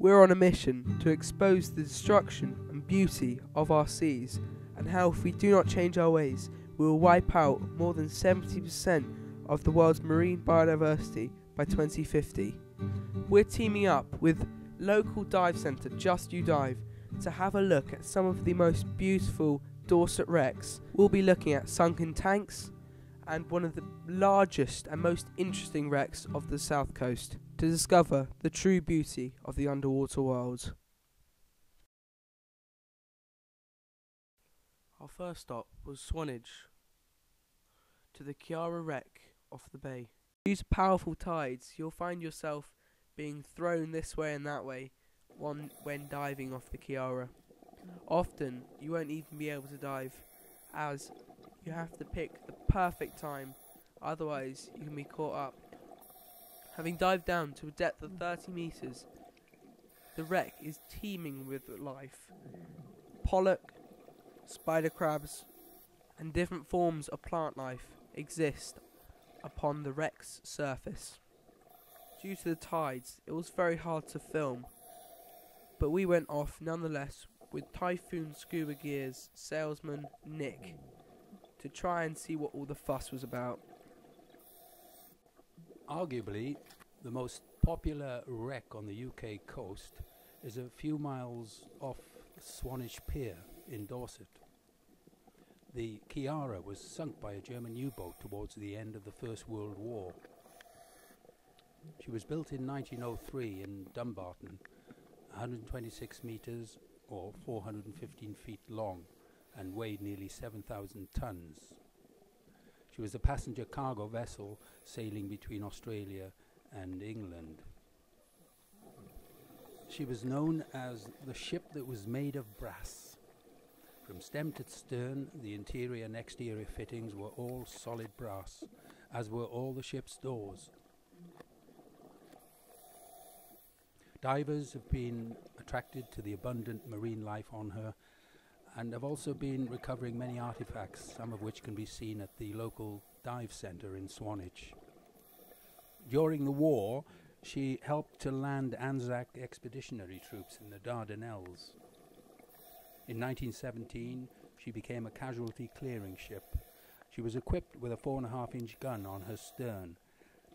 We're on a mission to expose the destruction and beauty of our seas, and how if we do not change our ways, we will wipe out more than 70% of the world's marine biodiversity by 2050. We're teaming up with local dive centre Just You Dive to have a look at some of the most beautiful Dorset wrecks. We'll be looking at sunken tanks and one of the largest and most interesting wrecks of the south coast to discover the true beauty of the underwater world. Our first stop was Swanage, to the Chiara wreck off the bay. Due to powerful tides, you'll find yourself being thrown this way and that way when diving off the Chiara. Often you won't even be able to dive, as you have to pick the perfect time, otherwise you can be caught up. Having dived down to a depth of 30 metres, the wreck is teeming with life. Pollock, spider crabs and different forms of plant life exist upon the wreck's surface. Due to the tides, it was very hard to film, but we went off nonetheless with Typhoon Scuba Gear's salesman Nick to try and see what all the fuss was about. Arguably, the most popular wreck on the UK coast is a few miles off Swanage Pier in Dorset. The Chiara was sunk by a German U-boat towards the end of the First World War. She was built in 1903 in Dumbarton, 126 metres or 415 feet long, and weighed nearly 7,000 tons. She was a passenger cargo vessel sailing between Australia and England. She was known as the ship that was made of brass. From stem to stern, the interior and exterior fittings were all solid brass, as were all the ship's doors. Divers have been attracted to the abundant marine life on her, and have also been recovering many artifacts, some of which can be seen at the local dive centre in Swanage. During the war, she helped to land Anzac expeditionary troops in the Dardanelles. In 1917, she became a casualty clearing ship. She was equipped with a 4.5-inch gun on her stern,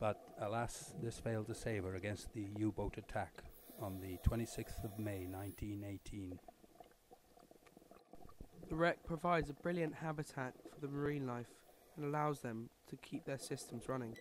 but alas, this failed to save her against the U-boat attack on the 26th of May 1918. The wreck provides a brilliant habitat for the marine life and allows them to keep their systems running.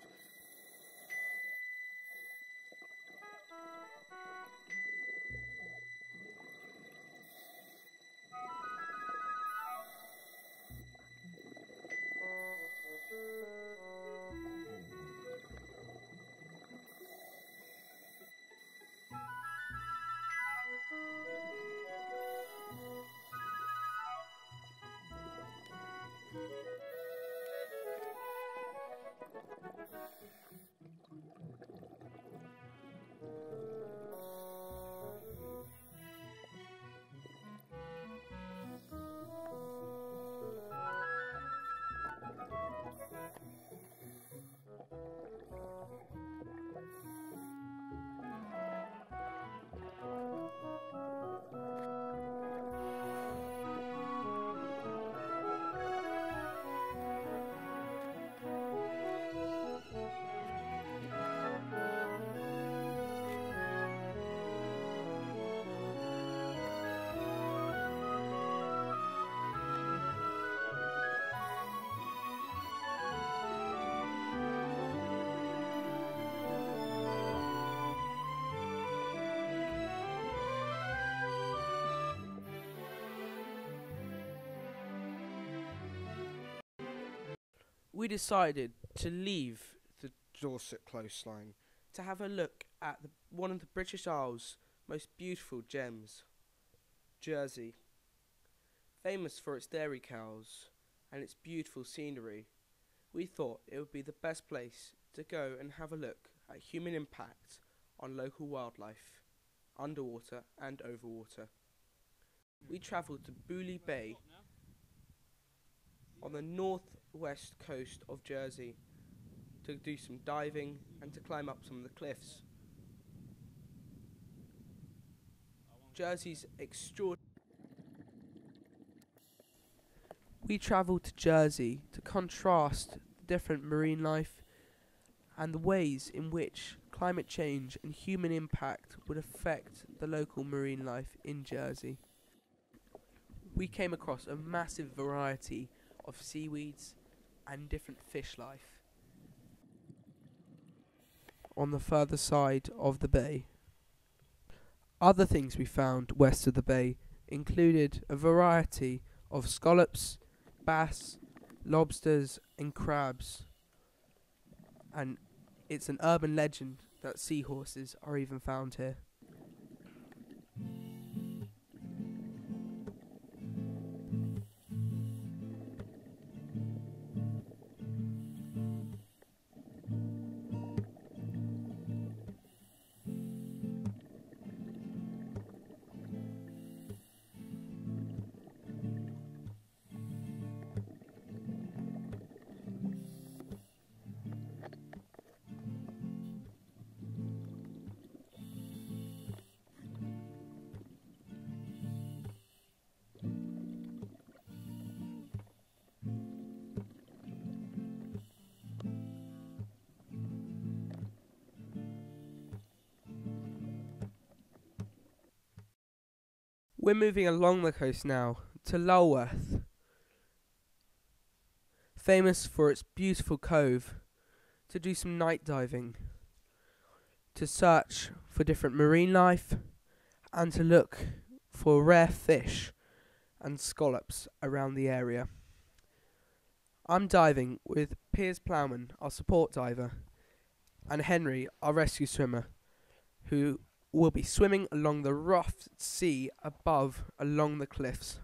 We decided to leave the Dorset coastline to have a look at one of the British Isles' most beautiful gems, Jersey. Famous for its dairy cows and its beautiful scenery, we thought it would be the best place to go and have a look at human impact on local wildlife, underwater and overwater. We travelled to Booley Bay on the northwest coast of Jersey to do some diving and to climb up some of the cliffs. Jersey's extraordinary. We travelled to Jersey to contrast the different marine life and the ways in which climate change and human impact would affect the local marine life in Jersey. We came across a massive variety of seaweeds and different fish life on the further side of the bay. Other things we found west of the bay included a variety of scallops, bass, lobsters and crabs, and it's an urban legend that seahorses are even found here. We're moving along the coast now to Lulworth, famous for its beautiful cove, to do some night diving, to search for different marine life, and to look for rare fish and scallops around the area. I'm diving with Piers Plowman, our support diver, and Henry, our rescue swimmer, who will be swimming along the rough sea above along the cliffs.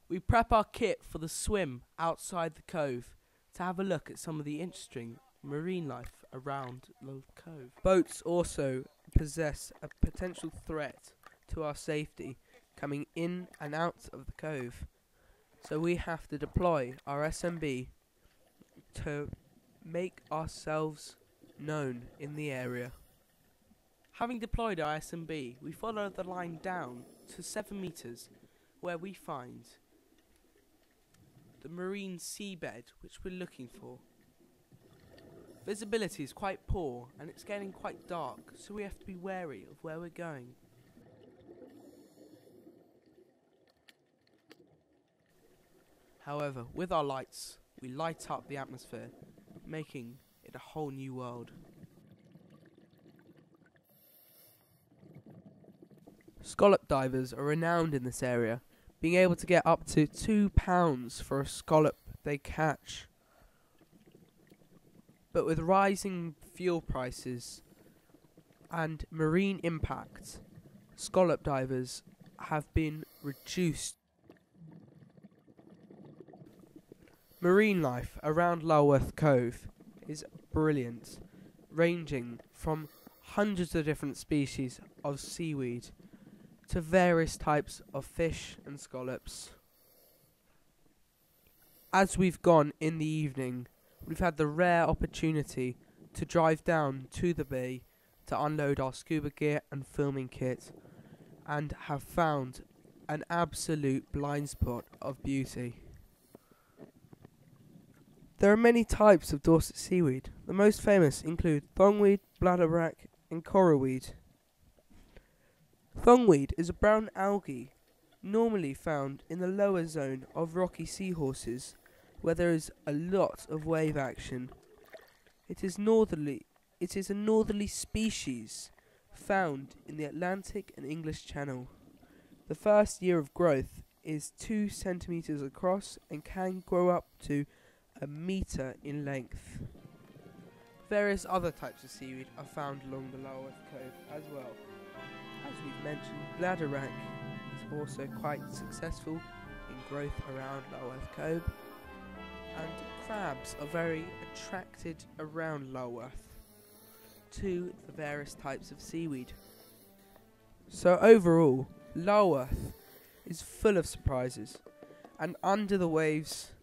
We prep our kit for the swim outside the cove to have a look at some of the interesting marine life around the cove. Boats also possess a potential threat to our safety coming in and out of the cove, so we have to deploy our SMB to make ourselves known in the area. Having deployed our SMB, we follow the line down to 7 meters where we find the marine seabed which we're looking for. Visibility is quite poor and it's getting quite dark, so we have to be wary of where we're going. However, with our lights, we light up the atmosphere, making it a whole new world. Scallop divers are renowned in this area, being able to get up to £2 for a scallop they catch. But with rising fuel prices and marine impact, scallop divers have been reduced. Marine life around Lulworth Cove is brilliant, ranging from hundreds of different species of seaweed to various types of fish and scallops. As we've gone in the evening, we've had the rare opportunity to drive down to the bay to unload our scuba gear and filming kit, and have found an absolute blind spot of beauty. There are many types of Dorset seaweed. The most famous include thongweed, bladderwrack and coralweed. Thongweed is a brown algae normally found in the lower zone of rocky seahorses where there is a lot of wave action. It is a northerly species found in the Atlantic and English Channel. The first year of growth is 2 centimeters across and can grow up to a meter in length. Various other types of seaweed are found along the Lulworth Cove as well. As we've mentioned, bladderwrack is also quite successful in growth around Lulworth Cove, and crabs are very attracted around Lulworth to the various types of seaweed. So overall, Lulworth is full of surprises, and Under the Waves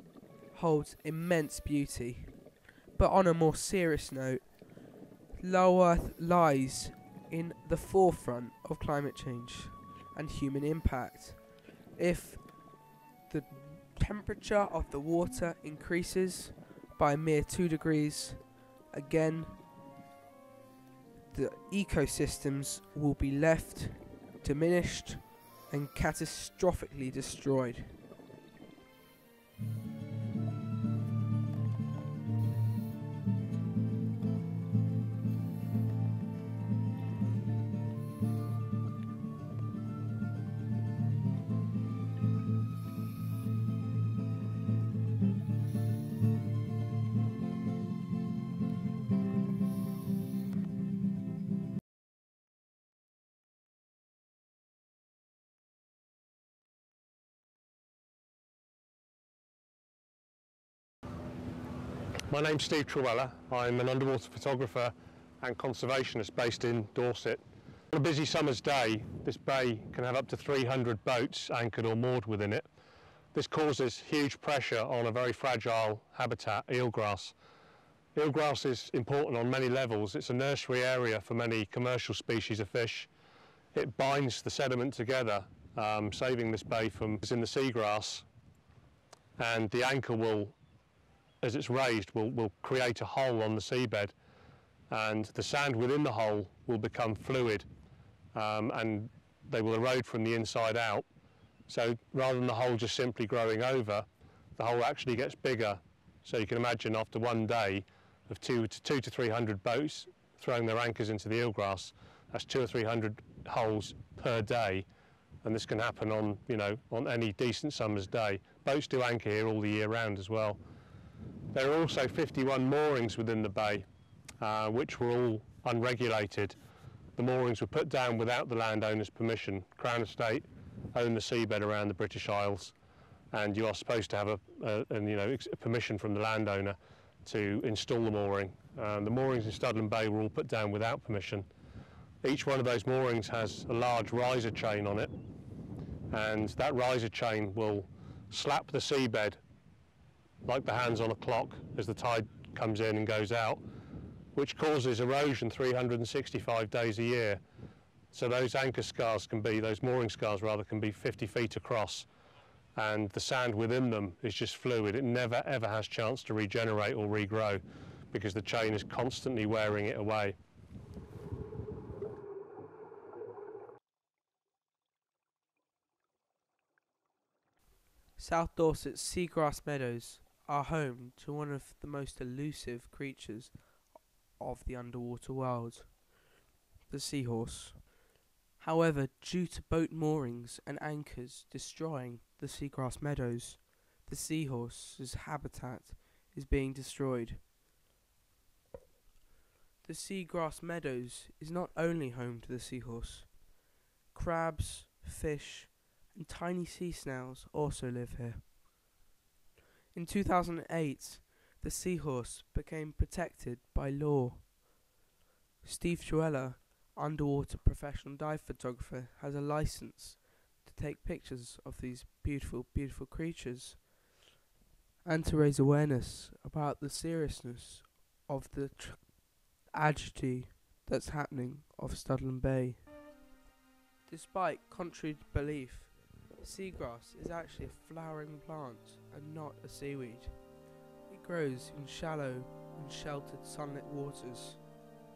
holds immense beauty. But on a more serious note, Lulworth lies in the forefront of climate change, and human impact. If the temperature of the water increases by a mere 2 degrees, again, the ecosystems will be left diminished and catastrophically destroyed. My name's Steve Trewella. I'm an underwater photographer and conservationist based in Dorset. On a busy summer's day, this bay can have up to 300 boats anchored or moored within it. This causes huge pressure on a very fragile habitat, eelgrass. Eelgrass is important on many levels. It's a nursery area for many commercial species of fish. It binds the sediment together, saving this bay from in the seagrass, and the anchor will, as it's raised, will create a hole on the seabed, and the sand within the hole will become fluid, and they will erode from the inside out. So rather than the hole just simply growing over, the hole actually gets bigger. So you can imagine after one day of 200 to 300 boats throwing their anchors into the eelgrass, that's 200 or 300 holes per day, and this can happen on, on any decent summer's day. Boats do anchor here all the year round as well. There are also 51 moorings within the bay, which were all unregulated. The moorings were put down without the landowner's permission. Crown Estate own the seabed around the British Isles, and you are supposed to have a permission from the landowner to install the mooring. The moorings in Studland Bay were all put down without permission. Each one of those moorings has a large riser chain on it, and that riser chain will slap the seabed like the hands on a clock as the tide comes in and goes out, which causes erosion 365 days a year. So those anchor scars those mooring scars rather, can be 50 feet across, and the sand within them is just fluid. It never ever has chance to regenerate or regrow because the chain is constantly wearing it away. South Dorset's seagrass meadows are home to one of the most elusive creatures of the underwater world, the seahorse. However, due to boat moorings and anchors destroying the seagrass meadows, the seahorse's habitat is being destroyed. The seagrass meadows is not only home to the seahorse. Crabs, fish, and tiny sea snails also live here. In 2008, the seahorse became protected by law. Steve Trewella, underwater professional dive photographer, has a license to take pictures of these beautiful, beautiful creatures and to raise awareness about the seriousness of the tragedy that's happening off Studland Bay. Despite contrary to belief, seagrass is actually a flowering plant and not a seaweed. It grows in shallow and sheltered sunlit waters.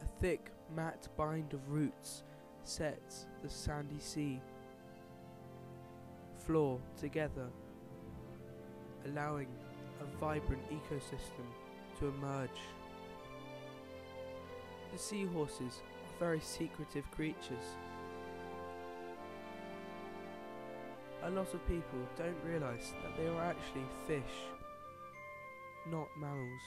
A thick, matte bind of roots sets the sandy sea floor together, allowing a vibrant ecosystem to emerge. The seahorses are very secretive creatures. A lot of people don't realise that they are actually fish, not mammals.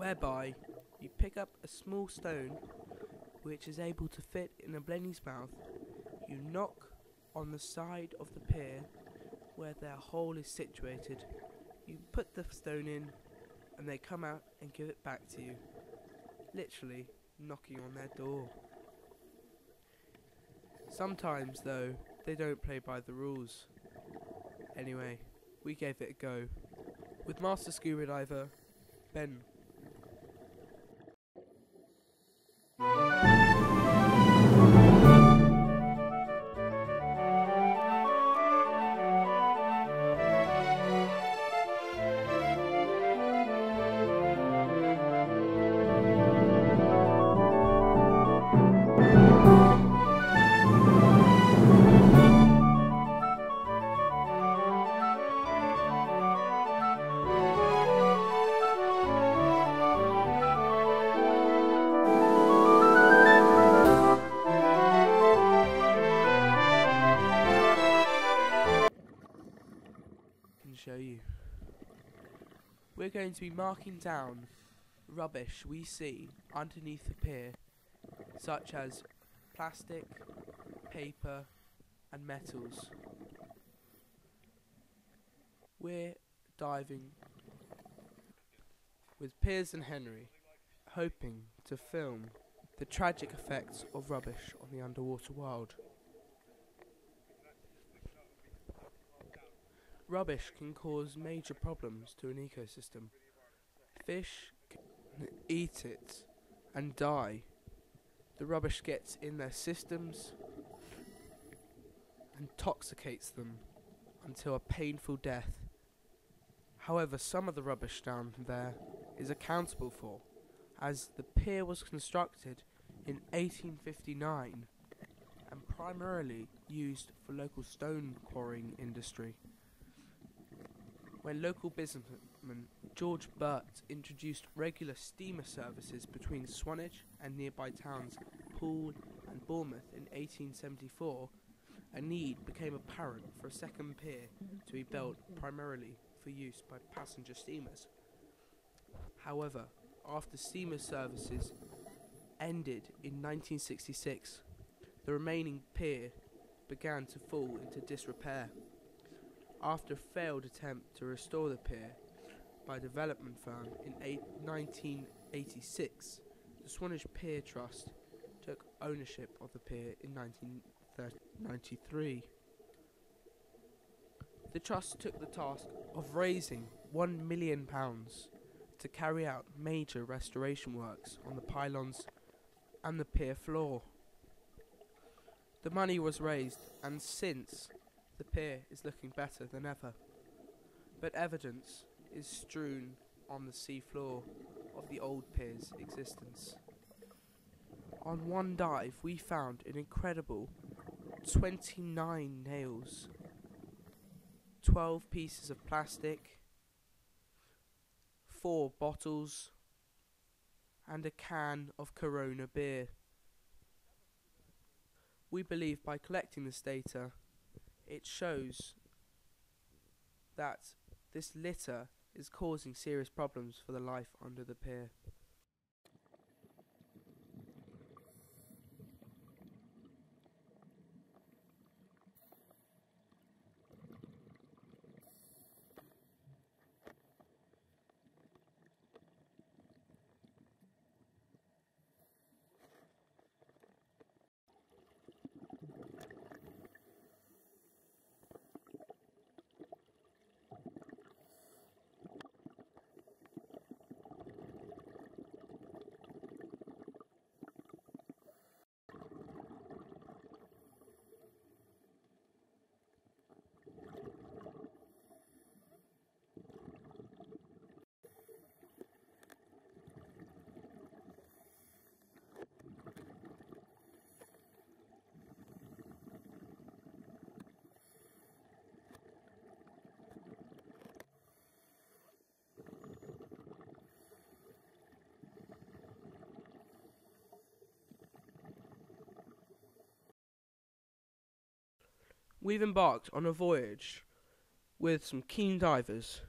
whereby you pick up a small stone which is able to fit in a blenny's mouth. You knock on the side of the pier where their hole is situated. You put the stone in and they come out and give it back to you, literally knocking on their door. Sometimes though, they don't play by the rules. Anyway, we gave it a go with Master Scuba Diver Ben. Show you. We're going to be marking down rubbish we see underneath the pier, such as plastic, paper and metals. We're diving with Piers and Henry, hoping to film the tragic effects of rubbish on the underwater world. Rubbish can cause major problems to an ecosystem. Fish can eat it and die. The rubbish gets in their systems and intoxicates them until a painful death. However, some of the rubbish down there is accountable for, as the pier was constructed in 1859 and primarily used for local stone quarrying industry. When local businessman George Burt introduced regular steamer services between Swanage and nearby towns Poole and Bournemouth in 1874, a need became apparent for a second pier to be built primarily for use by passenger steamers. However, after steamer services ended in 1966, the remaining pier began to fall into disrepair. After a failed attempt to restore the pier by a development firm in 1986, the Swanage Pier Trust took ownership of the pier in 1993. The trust took the task of raising £1 million to carry out major restoration works on the pylons and the pier floor. The money was raised, and since the pier is looking better than ever, but evidence is strewn on the sea floor of the old pier's existence. On one dive we found an incredible 29 nails, 12 pieces of plastic, 4 bottles and a can of Corona beer. We believe by collecting this data, it shows that this litter is causing serious problems for the life under the pier. We've embarked on a voyage with some keen divers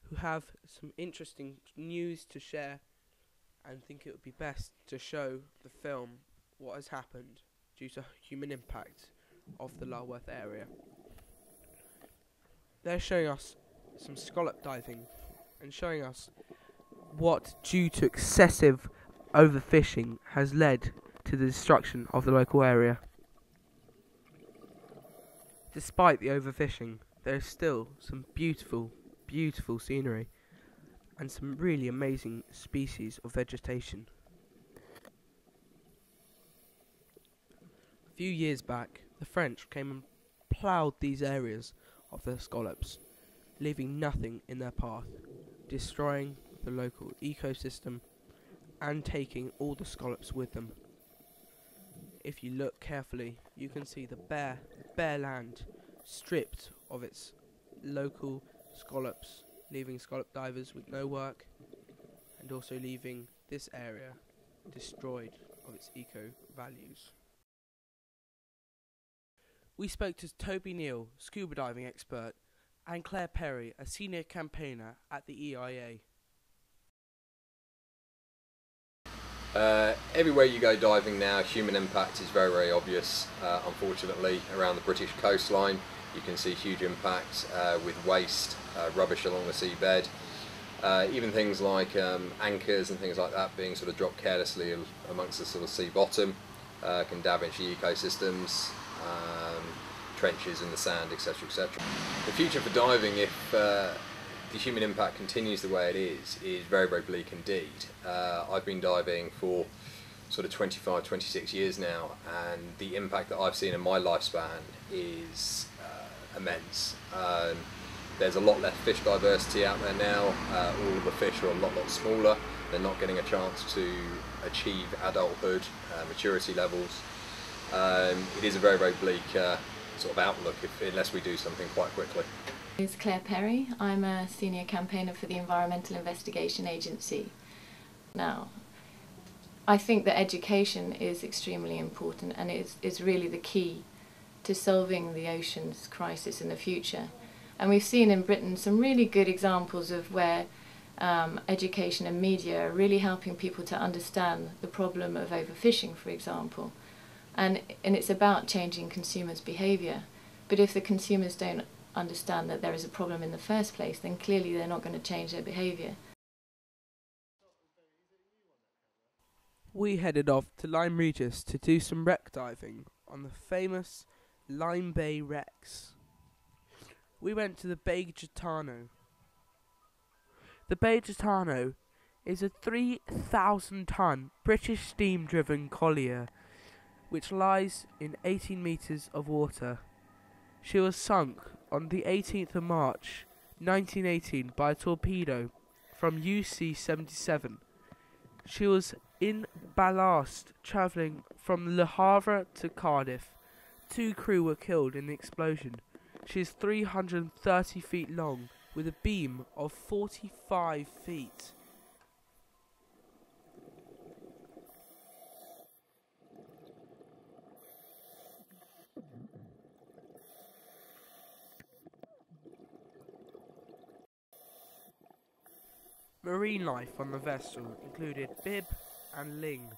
who have some interesting news to share and think it would be best to show the film what has happened due to human impact of the Lulworth area. They're showing us some scallop diving and showing us what, due to excessive overfishing, has led to the destruction of the local area. Despite the overfishing, there is still some beautiful, beautiful scenery and some really amazing species of vegetation. A few years back, the French came and ploughed these areas of the scallops, leaving nothing in their path, destroying the local ecosystem and taking all the scallops with them. If you look carefully, you can see the bare land stripped of its local scallops, leaving scallop divers with no work, and also leaving this area destroyed of its eco values. We spoke to Toby Neal, scuba diving expert, and Claire Perry, a senior campaigner at the EIA. Everywhere you go diving now, human impact is very, very obvious. Unfortunately, around the British coastline, you can see huge impacts with waste, rubbish along the seabed. Even things like anchors and things like that being sort of dropped carelessly amongst the sort of sea bottom can damage the ecosystems, trenches in the sand, etc., etc. The future for diving, if the human impact continues the way it is very, very bleak indeed. I've been diving for sort of 25, 26 years now, and the impact that I've seen in my lifespan is immense. There's a lot less fish diversity out there now. All of the fish are a lot smaller. They're not getting a chance to achieve adulthood, maturity levels. It is a very, very bleak sort of outlook unless we do something quite quickly. My name is Claire Perry. I'm a senior campaigner for the Environmental Investigation Agency. Now, I think that education is extremely important, and is really the key to solving the oceans crisis in the future. And we've seen in Britain some really good examples of where education and media are really helping people to understand the problem of overfishing, for example. And it's about changing consumers' behaviour. But if the consumers don't understand that there is a problem in the first place, then clearly they're not going to change their behaviour. We headed off to Lyme Regis to do some wreck diving on the famous Lyme Bay wrecks. We went to the Bay Gitano. The Bay Gitano is a 3,000-ton British steam-driven collier which lies in 18 metres of water. She was sunk on the 18th of March 1918 by a torpedo from UC-77. She was in ballast travelling from Le Havre to Cardiff. 2 crew were killed in the explosion. She is 330 feet long with a beam of 45 feet. Marine life on the vessel included bib and ling,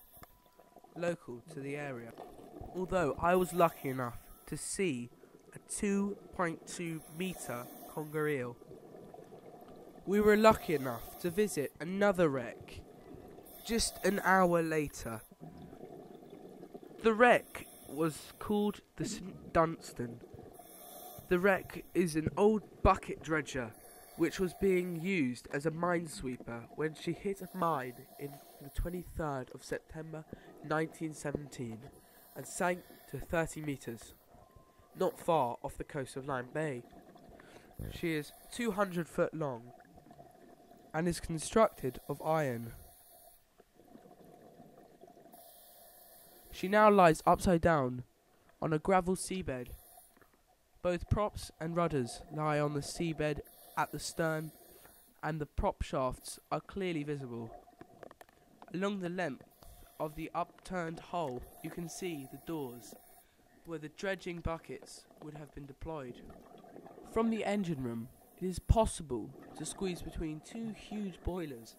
local to the area. Although I was lucky enough to see a 2.2 metre conger eel. We were lucky enough to visit another wreck just an hour later. The wreck was called the St Dunstan. The wreck is an old bucket dredger which was being used as a minesweeper when she hit a mine in the 23rd of September 1917 and sank to 30 metres, not far off the coast of Lyme Bay. She is 200 foot long and is constructed of iron. She now lies upside down on a gravel seabed. Both props and rudders lie on the seabed at the stern, and the prop shafts are clearly visible. Along the length of the upturned hull, you can see the doors where the dredging buckets would have been deployed. From the engine room, it is possible to squeeze between 2 huge boilers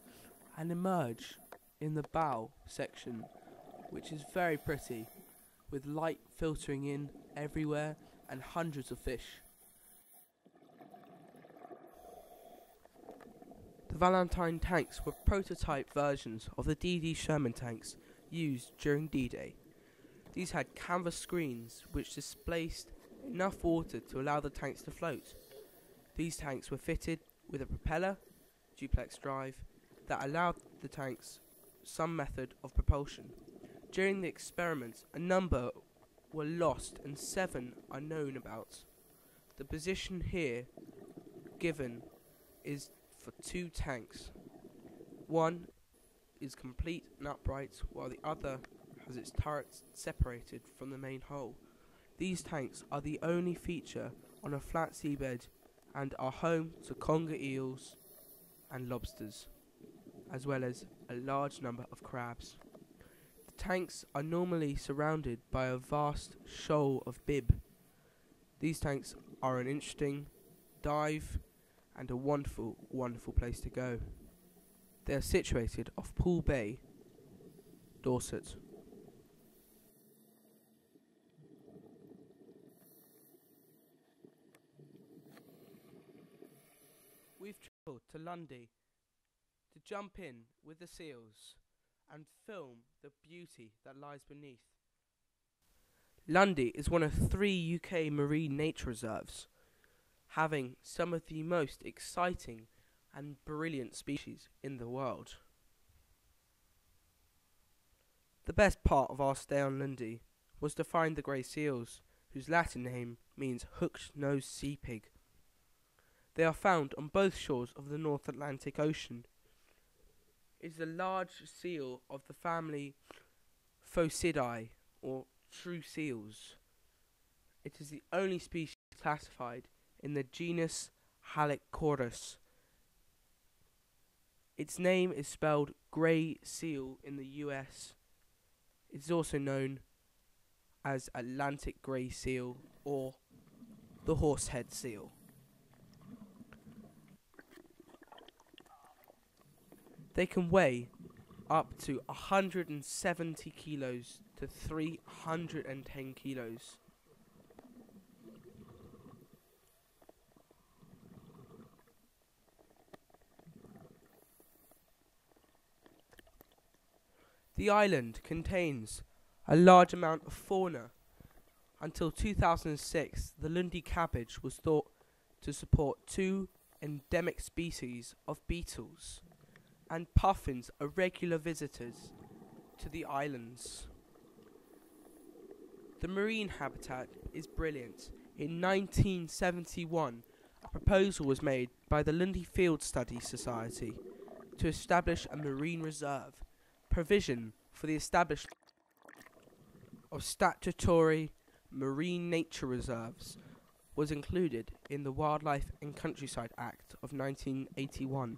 and emerge in the bow section, which is very pretty, with light filtering in everywhere and hundreds of fish. The Valentine tanks were prototype versions of the D.D. Sherman tanks used during D-Day. These had canvas screens which displaced enough water to allow the tanks to float. These tanks were fitted with a propeller, duplex drive, that allowed the tanks some method of propulsion. During the experiments, a number were lost and 7 are known about. The position here given is for 2 tanks. One is complete and upright, while the other has its turrets separated from the main hull. These tanks are the only feature on a flat seabed and are home to conger eels and lobsters, as well as a large number of crabs. The tanks are normally surrounded by a vast shoal of bib. These tanks are an interesting dive and a wonderful, wonderful place to go. They are situated off Poole Bay, Dorset. We've travelled to Lundy to jump in with the seals and film the beauty that lies beneath. Lundy is one of 3 UK marine nature reserves, having some of the most exciting and brilliant species in the world. The best part of our stay on Lundy was to find the grey seals, whose Latin name means hooked-nosed sea pig. They are found on both shores of the North Atlantic Ocean. It is a large seal of the family Phocidae, or true seals. It is the only species classified in the genus Halichorus. Its name is spelled grey seal in the US. It is also known as Atlantic grey seal or the horsehead seal. They can weigh up to 170 kilos to 310 kilos. The island contains a large amount of fauna. Until 2006, the Lundy cabbage was thought to support 2 endemic species of beetles, and puffins are regular visitors to the islands. The marine habitat is brilliant. In 1971, a proposal was made by the Lundy Field Study Society to establish a marine reserve. Provision for the establishment of statutory marine nature reserves was included in the Wildlife and Countryside Act of 1981,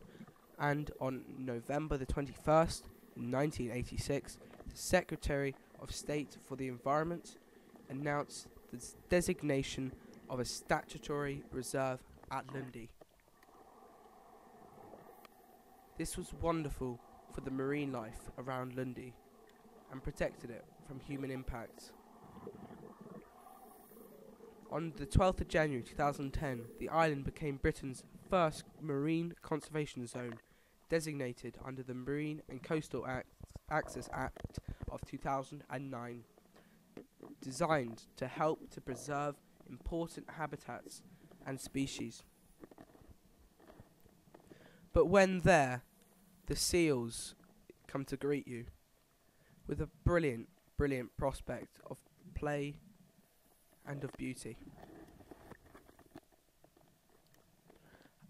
and on November the 21st, 1986, the Secretary of State for the Environment announced the designation of a statutory reserve at Lundy. This was wonderful for the marine life around Lundy and protected it from human impact. On the 12th of January 2010, the island became Britain's first marine conservation zone, designated under the Marine and Coastal Access Act of 2009, designed to help to preserve important habitats and species. But when there, the seals come to greet you with a brilliant, brilliant prospect of play and of beauty.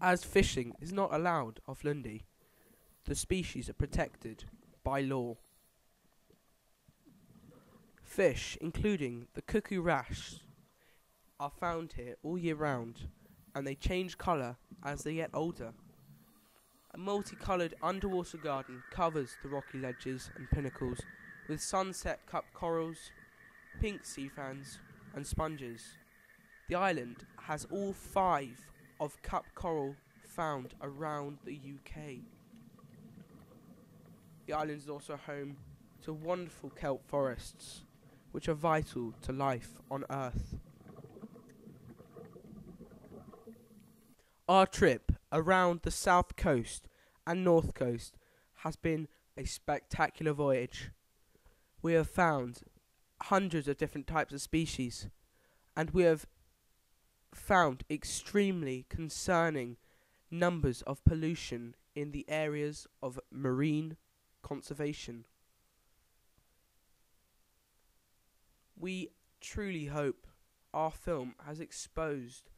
As fishing is not allowed off Lundy, the species are protected by law. Fish, including the cuckoo wrasse, are found here all year round, and they change colour as they get older. A multicoloured underwater garden covers the rocky ledges and pinnacles with sunset cup corals, pink sea fans and sponges. The island has all 5 of cup coral found around the UK. The island is also home to wonderful kelp forests, which are vital to life on Earth. Our trip around the south coast and north coast has been a spectacular voyage. We have found hundreds of different types of species, and we have found extremely concerning numbers of pollution in the areas of marine conservation. We truly hope our film has exposed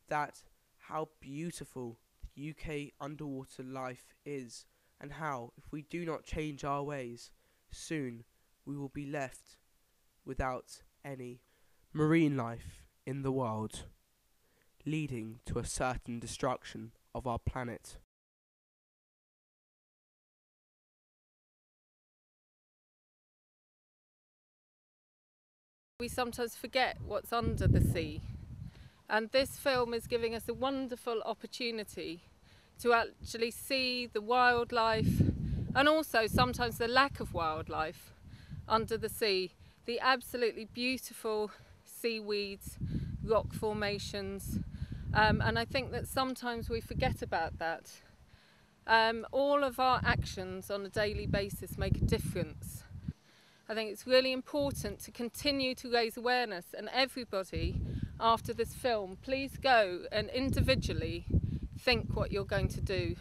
that how beautiful the UK underwater life is, and how, if we do not change our ways, soon we will be left without any marine life in the world, leading to a certain destruction of our planet. We sometimes forget what's under the sea, and this film is giving us a wonderful opportunity to actually see the wildlife, and also sometimes the lack of wildlife under the sea, the absolutely beautiful seaweeds, rock formations, and I think that sometimes we forget about that. All of our actions on a daily basis make a difference. I think it's really important to continue to raise awareness, and everybody after this film, please go and individually think what you're going to do.